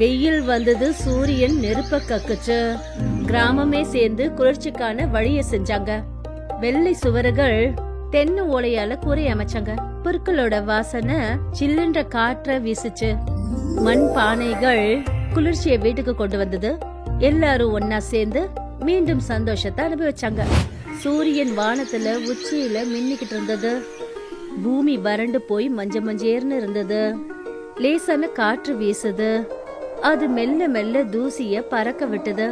வெயில் வந்தது, சூரியன் நெருப்ப கக்குச்சு. கிராமமே சேர்ந்து குளிர்ச்சிக்கான வழிய செஞ்சாங்க. வெள்ளை சுவர்கள் தென்னை ஓலையால கூரை அமைச்சாங்க. புற்களோட வாசனை சில்லுன்ற காற்ற வீசுச்சு. மண் பானைகள் குளிர்ச்சியை வீட்டுக்கு கொண்டு வந்தது. எல்லாரும் ஒன்னா சேர்ந்து மீண்டும் சந்தோஷத்தை அனுபவிச்சாங்க. சூரியன் வானத்துல உச்சியில மின்னிக்கிட்டு இருந்தது. பூமி வறண்டு போய் மஞ்சேர்னு இருந்தது. லேசான காற்று வீசுது. அது மெல்ல மெல்ல தூசிய பறக்க விட்டது.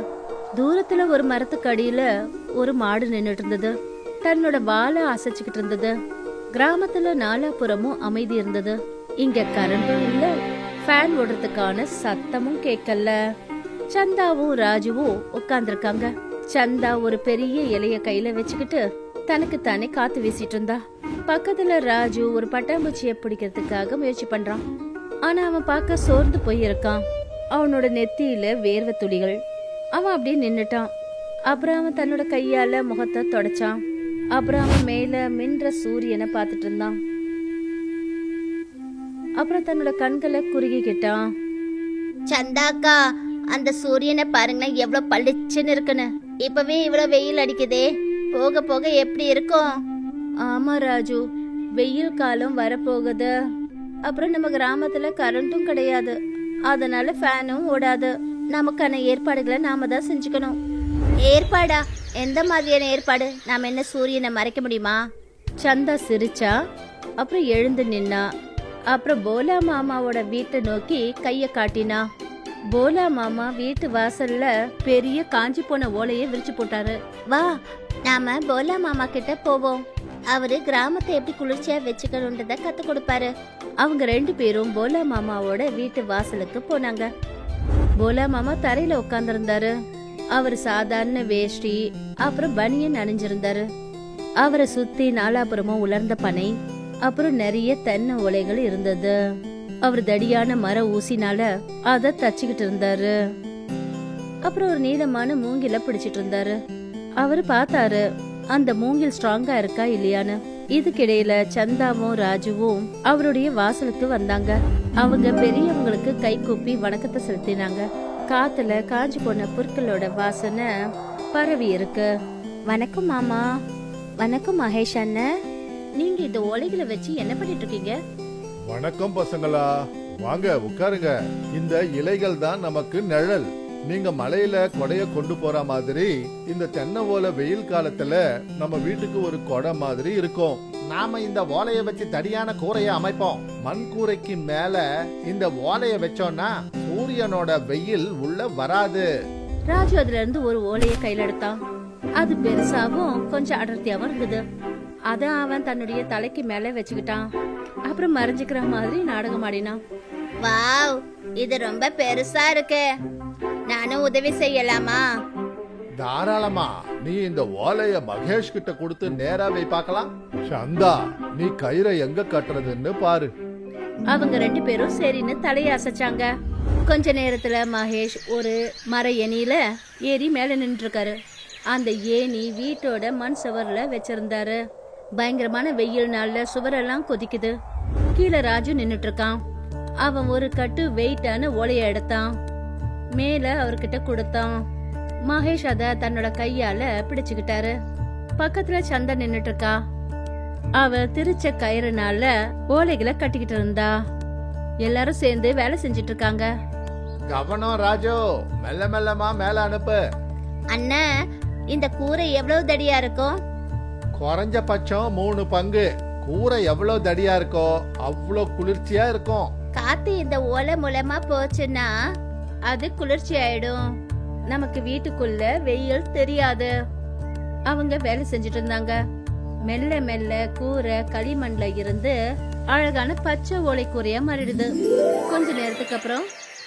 தூரத்துல ஒரு மரத்துக்கு அடியில ஒரு மாடு நின்னுட்டு இருந்தது. தன்னோட வாலை அசைச்சுக்கிட்டு இருந்தது. கிராமத்துல நாலாபுறமும் அமைதி இருந்தது. இங்க கரண்டும் இல்ல, ஃபேன் ஓடுறதுக்கான சத்தமும் கேட்கல. சந்தாவும் ராஜுவும் உட்கார்ந்துருக்காங்க. சந்தா ஒரு பெரிய இலைய கையில வச்சுக்கிட்டு தனக்கு தானே காத்து வீசிட்டு இருந்தா. பக்கத்துல ராஜு ஒரு பட்டாம்பூச்சிய பிடிக்கிறதுக்காக முயற்சி பண்றான். ஆனா அவன் பார்க்க சோர்ந்து போயிருக்கான். அவனோட நெத்தியில வேர்வை துளிகள். அவன் அப்படியே நின்னுட்டான். அப்புறம் அவன் தன்னோட கையால முகத்தை தொடச்சான். அப்புறம் அவன் மேல மின்ற சூரியனை பார்த்துட்டு இருந்தான். அப்புறம் தன்னோட கண்களை குறுகிக்கிட்டான். சந்தாக்கா, அந்த சூரியனை பாருங்க எவ்வளவு பளிச்சுன்னு இருக்குன்னு. இப்பவே இவ்வளவு வெயில் அடிக்குதே, போக போக எப்படி இருக்கும்? ஆமா ராஜு, வெயில் காலம் வரப்போகுது. அப்புறம் நம்ம கிராமத்துல கரண்ட்டும் கிடையாது. அதனால ஃபேனும் ஓடாது. நமக்கான ஏற்பாடுகளை நாம தான் செஞ்சுக்கணும். ஏற்பாடா? எந்த மாதிரியான ஏற்பாடு? நாம என்ன சூரியனை மறைக்க முடியுமா? சந்தா சிரிச்சா. அப்புறம் எழுந்து நின்னா. அப்புறம் போலா மாமாவோட வீட்டை நோக்கி கைய காட்டினா. போலா மாமா வீட்டு வாசல்ல பெரிய காஞ்சி போன ஓலையை விரிச்சு போட்டாரு. வா, நாம போலா மாமா கிட்ட போவோம். அவரு கிராமத்தை எப்படி குளிர்ச்சியா வச்சுக்கணுன்றத கத்து கொடுப்பாரு. அவங்க 2 பேரும் போலா மாமாவோட வீட்டு வாசலுக்கு போனாங்க. போலா மாமா தரையில உட்கார்ந்திருந்தாரு. அவர் சாதாரண வேஷ்டி அப்புறம் பனியன் அணிஞ்சிருந்தாரு. அவரை சுத்தி நாலாபுறமும் உலர்ந்த பனை அப்புறம் நிறைய தென்னை ஓலைகள் இருந்தது. அவர் தடியான மர ஊசினால அத தச்சுக்கிட்டு இருந்தாரு. அப்புறம் ஒரு நீளமான மூங்கில பிடிச்சிட்டு இருந்தாரு. அவரு பார்த்தாரு அந்த மூங்கில் ஸ்ட்ராங்கா இருக்கா இல்லையான்னு. இதுக்கிடையில சந்தாவும் ராஜுவும் அவருடைய வாசலுக்கு வந்தாங்க. அவங்க பெரியவங்களுக்கு கை கூப்பி வணக்கத்தை செலுத்தினாங்க. காத்துல காஞ்சி போன புற்களோட வாசனை பரவி இருக்கு. வணக்கம் மாமா. வணக்கம் மகேஷ் அண்ணன். நீங்க இந்த ஓலைகளை வச்சு என்ன பண்ணிட்டு இருக்கீங்க? வணக்கம் பசங்களா, வாங்க உட்காருங்க. இந்த இலைகள் தான் நமக்கு நிழல். நீங்க மலையில கொடைய கொண்டு போற மாதிரி இந்த தென்னை ஓலை வெயில் காலத்துல நம்ம வீட்டுக்கு ஒரு கொடை மாதிரி இருக்கும். நாம இந்த ஓலைய வச்சு தடியான கூரைய அமைப்போம். மண் கூரைக்கு மேல இந்த ஓலைய வச்சோம்னா சூரியனோட வெயில் உள்ள வராது. ராஜு அதுல இருந்து ஒரு ஓலைய கையில எடுத்தான். அது பெருசாவும் கொஞ்சம் அடர்த்தியாவும் இருந்தது. அத அவன் தன்னுடைய தலைக்கு மேல வச்சுக்கிட்டான். அப்புறம் மறைஞ்சுக்கிற மாதிரி நாடகம் ஆடினான். வாவ், இது ரொம்ப பெருசா இருக்கு. நானும் உதவி செய்யலாமா? தாராளமா. நீ இந்த ஓலைய மகேஷ் கிட்ட கொடுத்து நேராவே பார்க்கலாம். சந்தா, நீ கயிறை எங்க கட்டுறதுன்னு பாரு. அவங்க 2 பேரும் சரின்னு தலைய அசைச்சாங்க. கொஞ்ச நேரத்துல மகேஷ் ஒரு மர ஏணியில ஏறி மேல நின்று இருக்காரு. அந்த ஏணி வீட்டோட மண் சுவர்ல வச்சிருந்தாரு. பயங்கரமான வெயில் நாள்ல சுவரெல்லாம் கொதிக்குது. கீழே ராஜு நின்னுட்டு இருக்கான். அவன் ஒரு கட்டு வெயிட்டான ஓலைய எடுத்தான். மேல அவர்கிட்ட கொடுத்தான். மகேஷ் அத தன்னோட கையால பிடிச்சுக்கிட்டாரு. பக்கத்துல சந்தா நின்னுட்டு இருக்கா. அவ திரிச்ச கயிறுனால ஓலைகளை கட்டிக்கிட்டு இருந்தா. எல்லாரும் சேர்ந்து வேலை செஞ்சிட்டு இருக்காங்க. கவனம் ராஜு, மெல்ல மெல்லமா மேல அனுப்பு. அண்ணா, இந்த கூரை எவ்வளவு தடியா இருக்கும்? குறைஞ்ச பட்சம் 3 பங்கு. கூரை எவ்வளவு தடியா இருக்கோ அவ்வளவு குளிர்ச்சியா இருக்கும். காத்து இந்த ஓலை மூலமா போச்சுன்னா அது குளிர்ச்சி ஆயிடும். நமக்கு வீட்டுக்குள்ள வெயில் தெரியாது. அவங்க வேலை செஞ்சிட்டு இருந்தாங்க. மெல்ல மெல்ல கூரை களிமண்ல இருந்து அழகான பச்சை ஓலை கூரையா மாறிடுது. கொஞ்ச நேரத்துக்கு அப்புறம்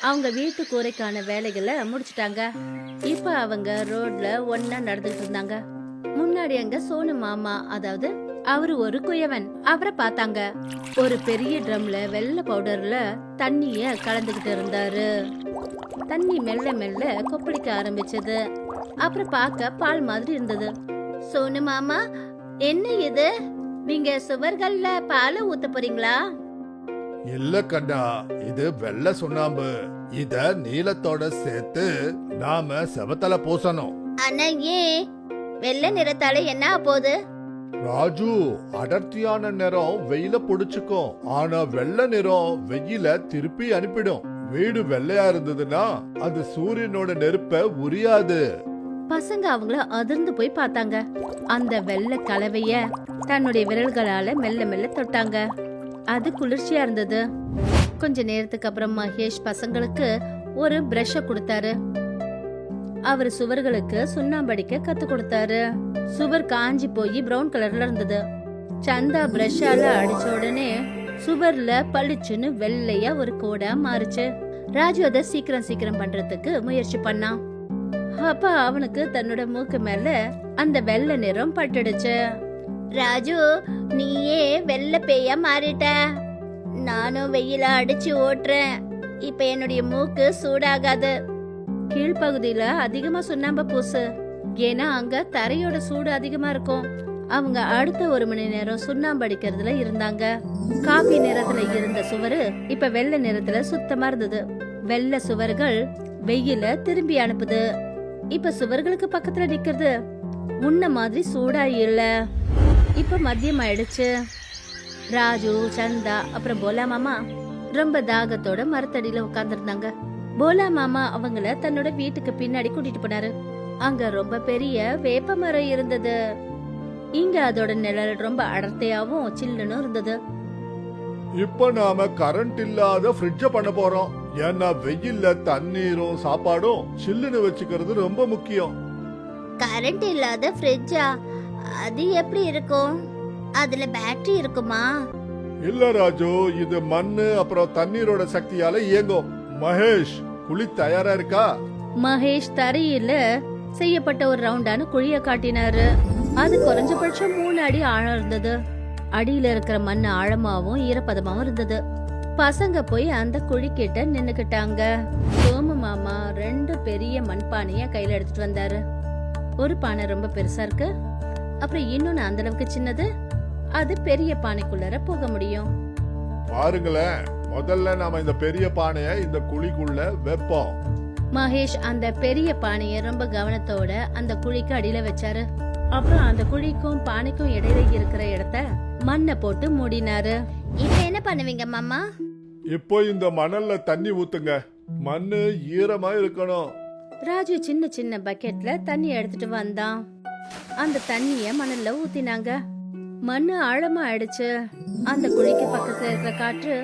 அவங்க வீட்டு கூரைக்கான வேலைகளை முடிச்சிட்டாங்க. இப்ப அவங்க ரோட்ல ஒன்னா நடந்துட்டு இருந்தாங்க. முன்னாடி அங்க சோனு மாமா, அதாவது அவரு ஒரு குயவன், அவரை பார்த்தாங்க. ஒரு பெரிய ட்ரம்ல வெள்ளை பவுடர்ல தண்ணிய கலந்துகிட்டு இருந்தாரு. தண்ணி மெல்ல மெல்ல கொப்பளிக்க ஆரம்பிச்சது. அப்புறம் பார்க்க பால் மாதிரி இருந்தது. சோனு மாமா, என்ன இது? நீங்க சுவர்கள்ல பாலை ஊத்த போறீங்களா? இல்ல கண்ணா, இது வெள்ளை சுண்ணாம்பு. இத நீலத்தோட சேர்த்து நாம செவத்தல பூசணும். ஆனா ஏன் வெள்ளை நிறத்தால என்ன போகுது? ராஜு, அடர்த்தியான நிறம் வெயில புடிச்சுக்கும், ஆனா வெள்ளை நிறம் வெயில திருப்பி அனுப்பிடும். வீடு வெள்ளையா இருந்ததுன்னா அது சூரியனோட நெருப்ப உரியாது. பசங்க அவங்கள அதிர்ந்து போய் பார்த்தாங்க. அந்த வெள்ளை கலவைய தன்னுடைய விரல்களால மெல்ல மெல்ல தொட்டாங்க. அது குளிர்ச்சியா இருந்தது. கொஞ்ச நேரத்துக்கு அப்புறம் மகேஷ் பசங்களுக்கு ஒரு பிரஷ கொடுத்தாரு. அவர் சுவர்களுக்கு சுண்ணாம்படிக்க கத்து கொடுத்தாரு. சுவர் காஞ்சி போய் பிரவுன் கலர்ல இருந்தது. சந்தா பிரஷால அடிச்ச உடனே சுவர்ல பளிச்சுன்னு வெள்ளையா ஒரு கோடா மாறுச்சு. ராஜு அதை சீக்கிரம் பண்றதுக்கு முயற்சி பண்ணான். அப்ப அவனுக்கு தன்னோட மூக்கு மேல அந்த வெள்ளை நிறம் பட்டுடுச்சு. ராஜு, நீயே வெள்ளை பேயா மாறிட்ட. நானும் வெயில அடிச்சு ஓட்டுறேன். இப்ப என்னுடைய மூக்கு சூடாகாது. கீழ்பகுதியில அதிகமா சுண்ணாம்ப பூசு, ஏன்னா அங்க தரையோட சூடு அதிகமா இருக்கும். அவங்க அடுத்த 1 மணி நேரம் சுண்ணாம்பு அடிக்கிறதுல இருந்தாங்க. காபி நிறத்துல இருந்த சுவரு இப்ப வெள்ளை நிறத்துல சுத்தமா இருந்தது. வெள்ளை சுவர்கள் வெயில திரும்பி அனுப்புது. இப்ப சுவர்களுக்கு பக்கத்துல நிக்கிறது முன்ன மாதிரி சூடா இல்ல. இப்ப மதியம் ஆயிடுச்சு. ராஜு, சந்தா அப்புறம் போலா மாமா ரொம்ப தாகத்தோட மரத்தடியில உட்கார்ந்துருந்தாங்க. போலா மாமா அவங்கள தன்னோட வீட்டுக்கு பின்னாடி கூட்டிட்டு போனாரு. அங்க ரொம்ப பெரிய வேப்ப மரம் இருந்தது. இங்க அதோட நிழல் ரொம்ப அடர்த்தியாவும் சில்லுன்னு இருந்தது. இப்ப நாம கரண்ட் இல்லாத ஃப்ரிட்ஜ பண்ண போறோம். ஏன்னா வெயில்ல தண்ணீரும் சாப்பாடும் சில்லுன்னு வச்சுக்கிறது ரொம்ப முக்கியம். கரண்ட் இல்லாத ஃப்ரிட்ஜா? அது எப்படி இருக்கும்? அதுல பேட்டரி இருக்குமா? இல்ல ராஜு, இது மண்ணு அப்புறம் தண்ணீரோட சக்தியால இயங்கும். மகேஷ், குழி தயாரா இருக்கா? மகேஷ் தரையில செய்யப்பட்ட ஒரு ரவுண்டான குழிய காட்டினாரு. அது குறைஞ்சபட்சம் 3 அடி ஆழம் இருந்தது. அடியில இருக்கிற மண் ஆழமாவும் ஈரப்பதமாவும் இருந்தது. பசங்க போய் அந்த குழி கிட்ட நின்னுக்கிட்டாங்க. சோமு மாமா 2 பெரிய மண்பானைய கையில எடுத்துட்டு வந்தாரு. ஒரு பானை ரொம்ப பெருசா இருக்கு, அப்புறம் இன்னொன்னு அந்த அளவுக்கு சின்னது. அது பெரிய பானைக்குள்ளர போக முடியும். பாருங்களேன், முதல்ல நாம இந்த பெரிய பானைய இந்த குழிக்குள்ள வைப்போம். மகேஷ் அந்த பெரிய பானைய ரொம்ப கவனத்தோட அந்த குழிக்கு அடியில வச்சாரு. அப்புறம் அந்த குழிக்கும் பானைக்கும் இடையில இருக்கிற இடத்த மண்ணை போட்டு மூடினாரு. இப்ப என்ன பண்ணுவீங்க மாமா? இப்போ இந்த மணல்ல தண்ணி ஊத்துங்க. மண்ணு ஈரமா இருக்கணும். ராஜு சின்ன சின்ன பக்கெட்ல தண்ணி எடுத்துட்டு வந்தான். அந்த தண்ணிய மணல்ல ஊத்தினாங்க. மண்ணு ஆழமா ஆயிடுச்சு. அந்த குழிக்கு பக்கத்துல இருக்கிற காற்று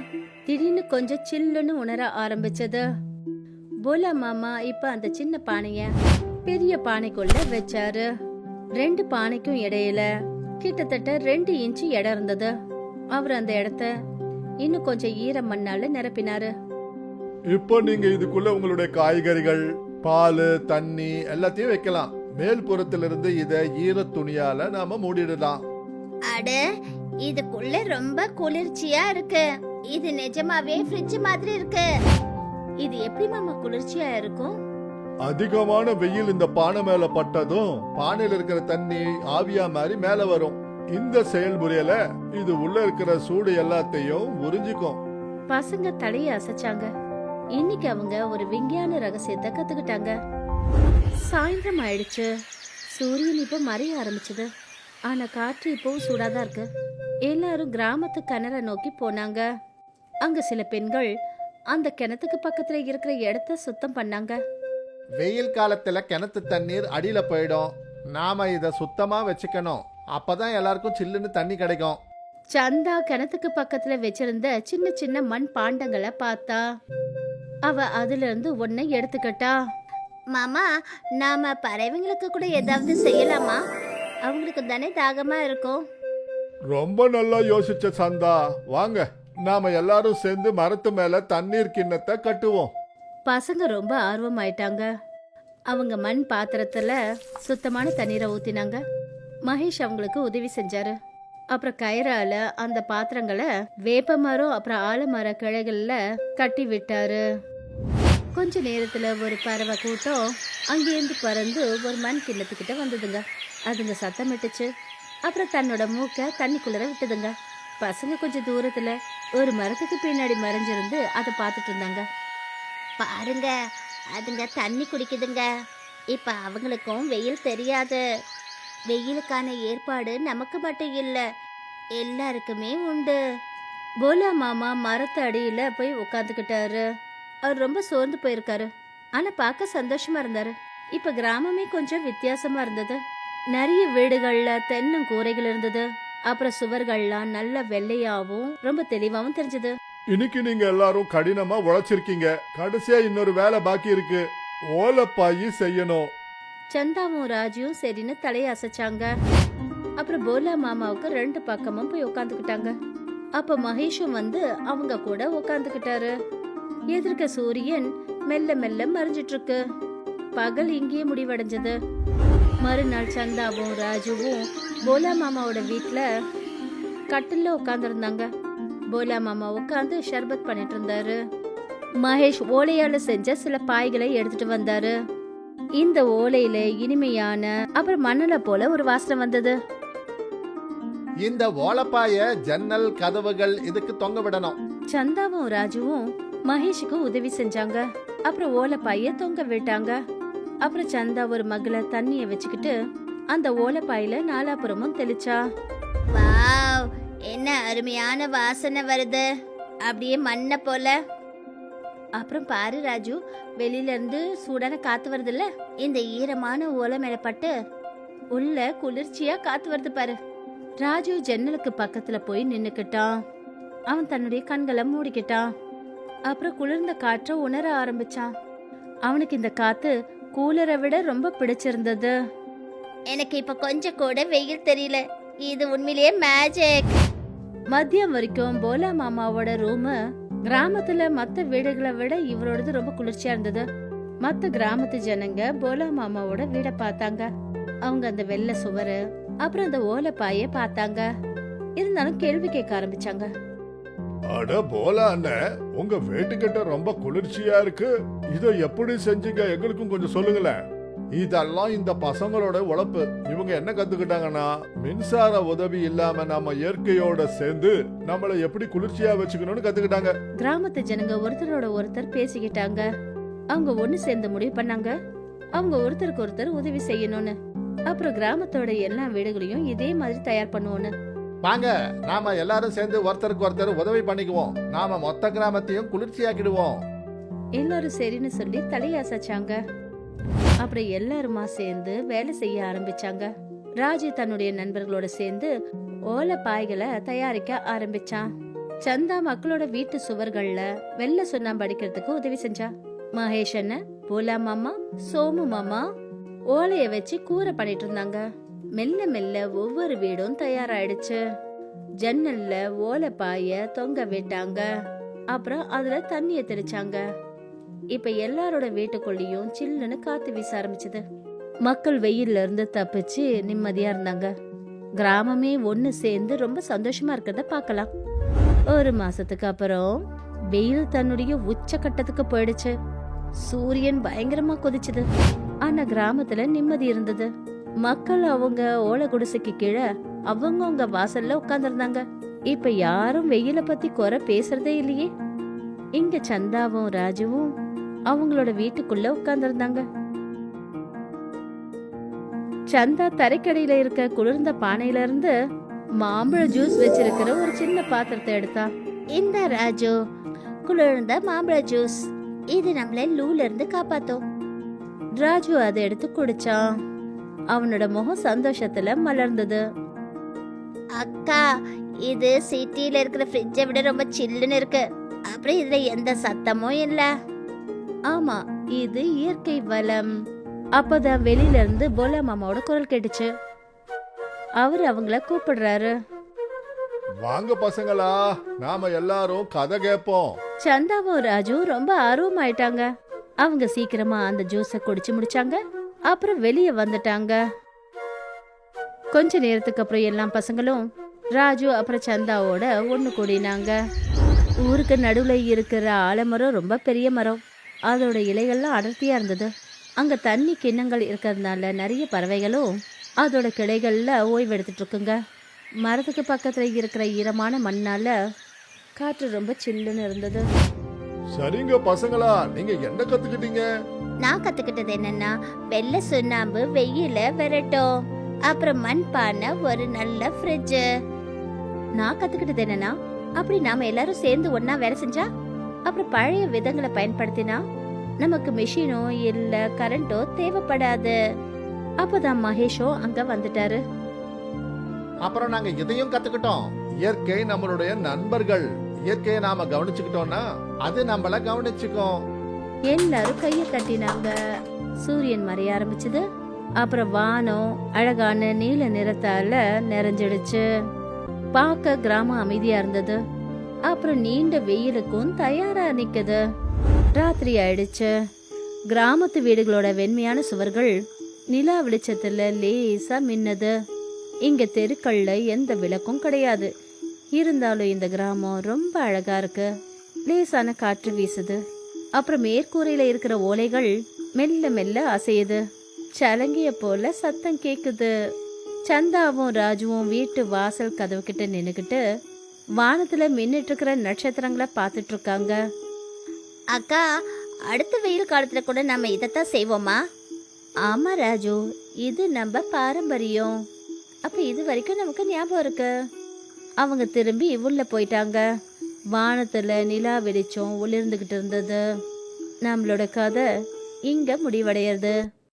திடீர்னு கொஞ்சம் சில்லுன்னு உணர ஆரம்பிச்சது. போலா மாமா இப்ப அந்த சின்ன பானைய பெரிய பானைக்குள்ள வச்சாரு. 2 பானைக்கும் இடையில கிட்டத்தட்ட 2 இன்ச்சு இடம் இருந்தது. அவர் அந்த இடத்த இன்னும் கொஞ்சம் ஈர மண்ணால நிரப்பினாரு. இப்போ நீங்க இதுக்குள்ள உங்களுடைய காய்கறிகள், பால், தண்ணி எல்லாத்தையும் வைக்கலாம். மேல் புறத்திலிருந்து இத ஈர துணியால நாம மூடிடலாம். அட, இதுக்குள்ள ரொம்ப குளிர்ச்சியா இருக்கு. இது நிஜமாவே ஃப்ரிட்ஜ் மாதிரி இருக்கு. இது எப்படி மாமா குளிர்ச்சியா இருக்கும்? அதிகமான வெயில் இந்த பானை மேல பட்டதும் பானையில இருக்கிற தண்ணி ஆவியா மாதிரி மேல வரும். இந்த செயல்முறையில இது உள்ள இருக்கிற சூடு எல்லாத்தையும் உறிஞ்சிக்கும். பசங்க தலைய அசைச்சாங்க. இன்னைக்கு அவங்க ஒரு விஞ்ஞான ரகசியத்தை கத்துக்கிட்டாங்க. சாயந்தரம் ஆயிடுச்சு. சூரியன் இப்ப மறைய ஆரம்பிச்சது. ஆனா காற்று இப்பவும் சூடாதான் இருக்கு. எல்லாரும் கிராமத்து கிணற நோக்கி போனாங்க. அங்க சில பெண்கள் அந்த கிணத்துக்கு பக்கத்துல இருக்கிற இடத்த சுத்தம் பண்ணாங்க. வெயில் காலத்துல கிணத்து தண்ணீர் அடியில போயிடும். நாம இத சுத்தமா வச்சுக்கணும். அப்பதான் எல்லாருக்கும் சில்லுன்னு தண்ணி கிடைக்கும். சந்தா கிணத்துக்கு பக்கத்துல வச்சிருந்த சின்ன சின்ன மண் பாண்டங்களை பார்த்தா. அவ அதுல இருந்து ஒன்னை எடுத்துக்கிட்டா. மாமா, நாம பறவைங்களுக்கு கூட ஏதாவது செய்யலாமா? அவங்களுக்கு தானே தாகமா இருக்கும். ரொம்ப நல்லா யோசிச்ச சந்தா. வாங்க, நாம எல்லாரும் சேர்ந்து மரத்து மேல தண்ணீர் கிண்ணத்தை கட்டுவோம். பசங்க ரொம்ப ஆர்வமாயிட்டாங்க. அவங்க மண் பாத்திரத்துல சுத்தமான தண்ணீரை ஊத்தினாங்க. மகேஷ் அவங்களுக்கு உதவி செஞ்சாரு. அப்புறம் கயிறால அந்த பாத்திரங்களை வேப்ப மரம் அப்புறம் ஆலமர கிளைகள்ல கட்டி விட்டாரு. கொஞ்ச நேரத்துல ஒரு பறவை கூட்டம் அங்கேருந்து பறந்து ஒரு மண் கிண்ணத்துக்கிட்ட வந்ததுங்க. அதுங்க சத்தமிட்டுச்சு. அப்புறம் தன்னோட மூக்க தண்ணிக்குள்ளர விட்டுதுங்க. பசங்க கொஞ்சம் தூரத்துல ஒரு மரத்துக்கு பின்னாடி மறைஞ்சிருந்து அதை பார்த்துட்டு இருந்தாங்க. பாருங்க, அதுங்க தண்ணி குடிக்குதுங்க. இப்ப அவங்களுக்கும் வெயில் தெரியாது. வெயிலுக்கான ஏற்பாடு நமக்கு மட்டும் இல்ல, எல்லாருக்குமே உண்டு. போலா மாமா மரத்து அடியில போய் உட்காந்துக்கிட்டாரு. அவர் ரொம்ப சோர்ந்து போயிருக்காரு. ஆனா பார்க்க சந்தோஷமா இருந்தாரு. இப்ப கிராமமே கொஞ்சம் வித்தியாசமா இருந்தது. நிறைய வீடுகள்ல தென்னங்கூரைகள் இருந்தது. அப்புறம் சுவர்கள்லாம் நல்ல வெள்ளையாவும் ரொம்ப தெளிவாவும் தெரிஞ்சது. இன்னைக்கு நீங்க எல்லாரும் கடினமா உழைச்சிருக்கீங்க. கடைசியா இன்னொரு வேலை பாக்கி இருக்கு. ஓலப்பாயி செய்யணும். சந்தாவும் ராஜுவும் சரின்னு தலையை அசைச்சாங்க. அப்புறம் போலா மாமாவுக்கு 2 பக்கமும் போய் உட்காந்துக்கிட்டாங்க. அப்ப மகேஷும் வந்து அவங்க கூட உட்காந்துக்கிட்டாரு. எதிர்க்க சூரியன் மெல்ல மெல்ல மறைஞ்சிட்டு இருக்கு. பகல் இங்கேயே முடிவடைஞ்சது. மறுநாள் சந்தாவும் ராஜுவும் போலா மாமாவோட வீட்டுல கட்டில்ல உட்காந்துருந்தாங்க. போலா மாமா உட்காந்து ஷர்பத் பண்ணிட்டு இருந்தாரு. மகேஷ் ஓலையால செஞ்ச சில பாய்களை எடுத்துட்டு வந்தாரு. இந்த ஓலையில இனிமையான அப்புறம் மணல போல ஒரு வாசனை வந்தது. இந்த ஓலப்பாய ஜன்னல் கதவுகள் இதுக்கு தொங்க விடணும். சந்தாவும் ராஜுவும் மகேஷுக்கு உதவி செஞ்சாங்க. அப்புறம் ஓலைப்பாய தொங்க விட்டாங்க. அப்புறம் சந்தா ஒரு மகள தண்ணிய வச்சுக்கிட்டு அந்த ஓலைப்பாயில நாலாபுறமும் தெளிச்சா. வாவ், என்ன அருமையான வாசனை வருது, அப்படியே மண்ணை போல. அப்புறம் பாரு ராஜு, வெளியில இருந்து சூடான காத்து வருதுல்ல, இந்த ஈரமான ஓலை மேல பட்டு உள்ள குளிர்ச்சியா காத்து வருது பாரு. ராஜு ஜன்னலுக்கு பக்கத்துல போய் நின்னுக்கிட்டான். அவன் தன்னுடைய கண்களை மூடிக்கிட்டான். அப்புறம் குளிர்ந்த காற்றை உணர ஆரம்பிச்சான். அவனுக்கு இந்த காத்து கூலரை விட ரொம்ப பிடிச்சிருந்தது. எனக்கு இப்ப கொஞ்சம் கூட வெயில் தெரியல, இது உண்மையிலேயே மேஜிக். மதியம் வரைக்கும் போலா மாமாவோட ரூம் கிராமத்துல மத்த வீடுகளை விட இவரோடது ரொம்ப குளிர்ச்சியா இருந்தது. மத்த கிராமத்து ஜனங்க போலா மாமாவோட வீட பார்த்தாங்க. அவங்க அந்த வெள்ளை சுவரு அப்புறம் அந்த ஓலைப்பாய பார்த்தாங்க. இருந்தாலும் கேள்வி கேட்க ஆரம்பிச்சாங்க. அட போலா அண்ணன், உங்க வீட்டுக்கிட்ட ரொம்ப குளிர்ச்சியா இருக்கு. இத எப்படி செஞ்சீங்க, எங்களுக்கும் கொஞ்சம் சொல்லுங்களேன். இதெல்லாம் இந்த பசங்களோட உழைப்பு. இவங்க என்ன கத்துக்கிட்டாங்கன்னா, மின்சார உதவி இல்லாம நாம இயற்கையோட சேர்ந்து நம்மள எப்படி குளிர்ச்சியா வச்சுக்கணும்னு கத்துக்கிட்டாங்க. கிராமத்து ஜனங்க ஒருத்தரோட ஒருத்தர் பேசிக்கிட்டாங்க. அவங்க ஒண்ணு சேர்ந்து முடிவு பண்ணாங்க, அவங்க ஒருத்தருக்கு ஒருத்தர் உதவி செய்யணும்னு. அப்புறம் கிராமத்தோட எல்லா வீடுகளையும் இதே மாதிரி தயார் பண்ணுவோன்னு. வாங்க, நாம எல்லாரும் சேர்ந்து ஒருத்தருக்கு ஒருத்தர் உதவி பண்ணிக்குவோம். நாம மொத்த கிராமத்தையும் குளிர்ச்சியாக்கிடுவோம். எல்லாரும் சரின்னு சொல்லி தலையாசாச்சாங்க. அப்புறம் எல்லாருமா சேர்ந்து வேலை செய்ய ஆரம்பிச்சாங்க. ராஜு தன்னுடைய நண்பர்களோட சேர்ந்து ஓலை பாய்களை தயாரிக்க ஆரம்பிச்சான். சந்தா மக்களோட வீட்டு சுவர்கள்ல வெள்ளை சுண்ணாம்பு அடிக்கிறதுக்கு உதவி செஞ்சா. மகேஷ் அண்ணன், போலா மாமா, சோமு மாமா ஓலைய வச்சு கூரை பண்ணிட்டு இருந்தாங்க. மெல்ல மெல்ல ஒவ்வொரு வீடும் தயாராயிடுச்சு. ஜன்னல்ல ஓலை பாய தொங்க விட்டாங்க. அப்புறம் அதுல தண்ணிய தெளிச்சாங்க. இப்ப எல்லாரோட வீட்டுக்குள்ளேயும் சில்லுன்னு காத்து வீச ஆரம்பிச்சது. மக்கள் வெயில்ல இருந்து தப்பிச்சு நிம்மதியா இருந்தாங்க. கிராமமே ஒண்ணு சேர்ந்து ரொம்ப சந்தோஷமா இருக்கிறத பார்க்கலாம். ஒரு மாசத்துக்கு அப்புறம் வெயில் தன்னுடைய உச்சக்கட்டத்துக்கு போயிடுச்சு. சூரியன் பயங்கரமா கொதிச்சது. ஆனா கிராமத்துல நிம்மதி இருந்தது. மக்கள் அவங்க ஓலை குடிசைக்கு கீழே அவங்க வாசல்ல உட்கார்ந்துருந்தாங்க. இப்ப யாரும் வெயில பத்தி குறை பேசுறதே இல்லையே. இங்க சந்தாவும் ராஜுவும் அவங்களோட வீட்டுக்குள்ள உட்கார்ந்துருந்தாங்க. சந்தா தரைக்கடையில இருக்க குளிர்ந்த பானையில இருந்து மாம்பழ ஜூஸ் வச்சிருக்கிற ஒரு சின்ன பாத்திரத்தை எடுத்தா. இந்த ராஜு, குளிர்ந்த மாம்பழ ஜூஸ், இது நம்மள லூல இருந்து காப்பாத்தும். ராஜு அதை எடுத்து குடிச்சான். அவனோட முகம் சந்தோஷத்துல மலர்ந்தது. அக்கா, இது சிட்டில இருக்கிற ஃப்ரிட்ஜை விட ரொம்ப சில்லுன்னு இருக்கு. அப்புறம் இதுல எந்த சத்தமும் இல்ல. ஆமா, இது இயற்கை வளம். அப்பதான் வெளியில இருந்து போலா மாமாவோட குரல் கேட்டுச்சு. அவர் அவங்கள கூப்பிடுறாரு. வாங்க பசங்களா, நாம எல்லாரும் கதை கேட்போம். சந்தாவும் ராஜு ரொம்ப ஆர்வமாயிட்டாங்க. அவங்க சீக்கிரமா அந்த ஜூஸ குடிச்சு முடிச்சாங்க. அப்புறம் வெளியே வந்துட்டாங்க. கொஞ்ச நேரத்துக்கு அப்புறம் எல்லா பசங்களும் ராஜு அப்புறம் சந்தாவோட ஒண்ணு கூடினாங்க. ஊருக்கு நடுவுல இருக்கிற ஆலமரம் ரொம்ப பெரிய மரம். அதோட இலைகள்லாம் அடர்த்தியா இருந்தது. அங்க தண்ணி கிண்ணங்கள் இருக்கிறதுனால நிறைய பறவைகளும் அதோட கிளைகள்ல ஓய்வு எடுத்துட்டு இருக்குங்க. மரத்துக்கு பக்கத்துல இருக்கிற ஈரமான மண்ணால காற்று ரொம்ப சில்லுன்னு இருந்தது. சரிங்க பசங்களா, நீங்க என்ன கத்துக்கிட்டீங்க? நான் கத்துக்கிட்டது என்னன்னா வெள்ளை சுண்ணாம்பு வெயில விரட்டும், அப்புறம் மண் பானை, ஒரு நல்ல ஃப்ரிட்ஜ். நான் கத்துக்கிட்டது என்னன்னா அப்படி நாம எல்லாரும் சேர்ந்து ஒன்னா வேலை செஞ்சா, அப்புறம் பழைய விதங்களை பயன்படுத்தினா நமக்கு மிஷினோ இல்ல கரண்டோ தேவைப்படாது. அப்பதான் மகேஷோ அங்க வந்துட்டாரு. அப்புறம் நாங்க இதையும் கத்துக்கிட்டோம். இயற்கை நம்மளுடைய நண்பர்கள். இயற்கையை நாம கவனிச்சுக்கிட்டோம்னா அது நம்மள கவனிச்சுக்கும். எல்லாரும் கைய தட்டினாங்க. சூரியன் மறைய ஆரம்பிச்சது. அப்புறம் வானம் அழகான நீல நிறத்தால நிறைஞ்சிடுச்சு. பார்க்க கிராமம் அமைதியா இருந்தது. அப்புறம் நீண்ட வெயிலுக்கும் தயாரா நிக்குது. ராத்திரி ஆயிடுச்சு. கிராமத்து வீடுகளோட வெண்மையான சுவர்கள் நிலா வெளிச்சத்துல லேசா மின்னது. இங்க தெருக்கள்ல எந்த விளக்கும் கிடையாது. இருந்தாலும் இந்த கிராமம் ரொம்ப அழகா இருக்கு. லேசான காற்று வீசுது. அப்புறம் மேற்கூரையில இருக்கிற ஓலைகள் மெல்ல மெல்ல அசையுது. சலங்கிய போல சத்தம் கேக்குது. சந்தாவும் ராஜுவும் வீட்டு வாசல் கதவு கிட்ட நின்னுக்கிட்டு வானத்துல மின்னிட்டு இருக்கிற நட்சத்திரங்களை பார்த்துட்டு இருக்காங்க. அக்கா, அடுத்த வெயில் காலத்துல கூட நம்ம இதைத்தான் செய்வோமா? ஆமா ராஜு, இது நம்ம பாரம்பரியம். அப்ப இது வரைக்கும் நமக்கு ஞாபகம் இருக்கு. அவங்க திரும்பி உள்ள போயிட்டாங்க. வானத்துல நிலா வெளிச்சம் ஒளிர்ந்துகிட்டு இருந்தது. நம்மளோட கதை இங்க முடிவடைகிறது.